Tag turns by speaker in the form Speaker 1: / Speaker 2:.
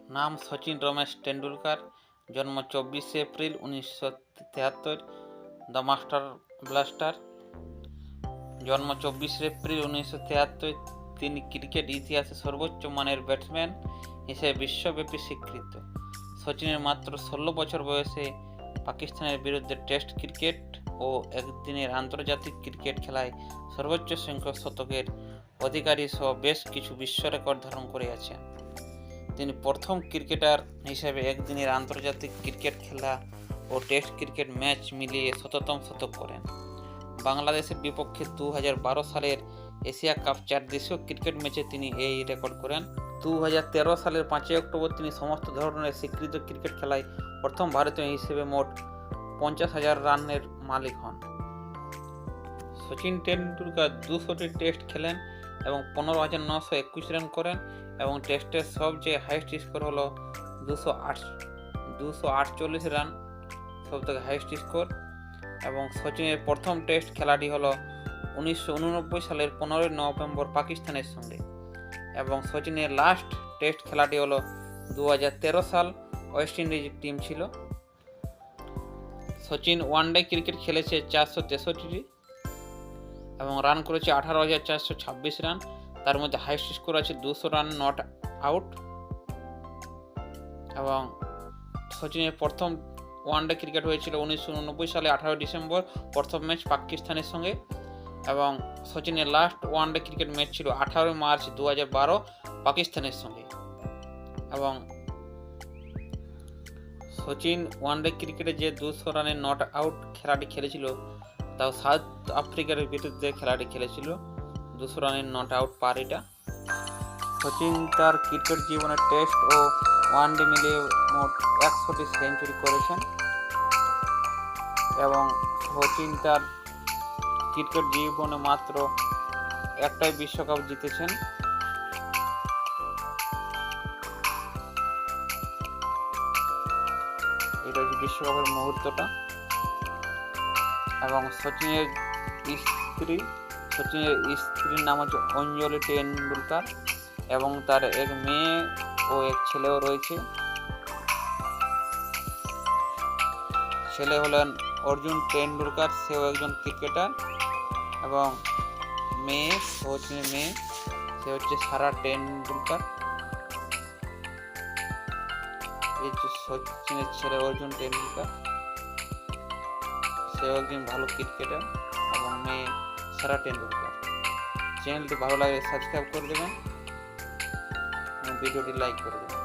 Speaker 1: नाम सचिन रमेश तेंदुलकर, जन्म 24 April 1973, the master blaster. जन्म 24 এপ্রিল 1973। তিনি ক্রিকেট ইতিহাসে সর্বোচ্চ মানের ব্যাটসম্যান হিসেবে বিশ্বব্যাপী স্বীকৃত। সচিনের মাত্র 16 বছর বয়সে পাকিস্তানের বিরুদ্ধে টেস্ট ক্রিকেট ও একদিনের আন্তর্জাতিক ক্রিকেট খেলায় সর্বোচ্চ সংখ্যক শতকের অধিকারী সহ বেশ কিছু বিশ্ব রেকর্ড ধারণ করে আছেন। তিনি প্রথম ক্রিকেটার হিসেবে একদিনের আন্তর্জাতিক ক্রিকেট খেলা ও টেস্ট ক্রিকেট ম্যাচ মিলিয়ে শততম শতক করেন। বাংলাদেশের বিপক্ষে 2012 সালের এশিয়া কাপ 4 দেশীয় ক্রিকেট ম্যাচে তিনি এই রেকর্ড করেন। 2013 সালের 5 অক্টোবর তিনি সমস্ত ধরনের স্বীকৃত ক্রিকেট খেলায় প্রথম ভারতীয় হিসেবে মোট 50,000 রানের মালিক হন। সচিন তেন্ডুলকর 200টি টেস্ট খেলেন এবং 15,921 রান করেন এবং টেস্টের সবচেয়ে হাইয়েস্ট স্কোর হলো 248 রান, সবথেকে হাইয়েস্ট স্কোর। এবং সচিনের প্রথম টেস্ট খেলাটি হলো 1989 সালের 15 নভেম্বর পাকিস্তানের সঙ্গে, এবং সচিনের লাস্ট টেস্ট খেলাটি হলো 2013 সাল ওয়েস্ট ইন্ডিজ টিম ছিল। সচিন ওয়ানডে ক্রিকেট খেলেছে 463টি এবং রান করেছে 18,426 রান। তার মধ্যে হাইয়েস্ট স্কোর আছে 200 রান নট আউট। এবং সচিনের প্রথম ওয়ানডে ক্রিকেট হয়েছিল 1989 সালে 18 ডিসেম্বর, প্রথম ম্যাচ পাকিস্তানের সঙ্গে। এবং সচিনের লাস্ট ওয়ানডে ক্রিকেট ম্যাচ ছিল 18 মার্চ 2012 পাকিস্তানের সঙ্গে। এবং সচিন ওয়ানডে ক্রিকেটে যে 200 রানের নট আউট খেলাটি খেলেছিল, তাও সাউথ আফ্রিকার বিরুদ্ধে খেলাটি খেলেছিল 200 রানের নট আউট পার। এটা সচিন তার ক্রিকেট জীবনে টেস্ট ও ওয়ানডে মিলিয়ে মোট 100টি সেঞ্চুরি করেছেন এবং সচিন তার ক্রিকেট জীবনে মাত্র একটাই বিশ্বকাপ জিতেছেন। এটা হচ্ছে বিশ্বকাপের মুহূর্তটা। এবং সচিনের স্ত্রীর নাম হচ্ছে অঞ্জলি তেন্ডুলকর এবং তার এক মেয়ে ও এক ছেলেও রয়েছে। ছেলে হলেন অর্জুন তেন্ডুলকর, সেও একজন ক্রিকেটার, এবং সচিনের মেয়ে সে হচ্ছে সারা তেন্ডুলকর। এই যে সচিনের ছেলে অর্জুন তেন্ডুলকর, সেও একজন ভালো ক্রিকেটার, এবং মেয়ে সারা তেন্ডুলকর। চ্যানেলটি ভালো লাগলে সাবস্ক্রাইব করে দেবেন এবং ভিডিওটি লাইক করে দেবেন।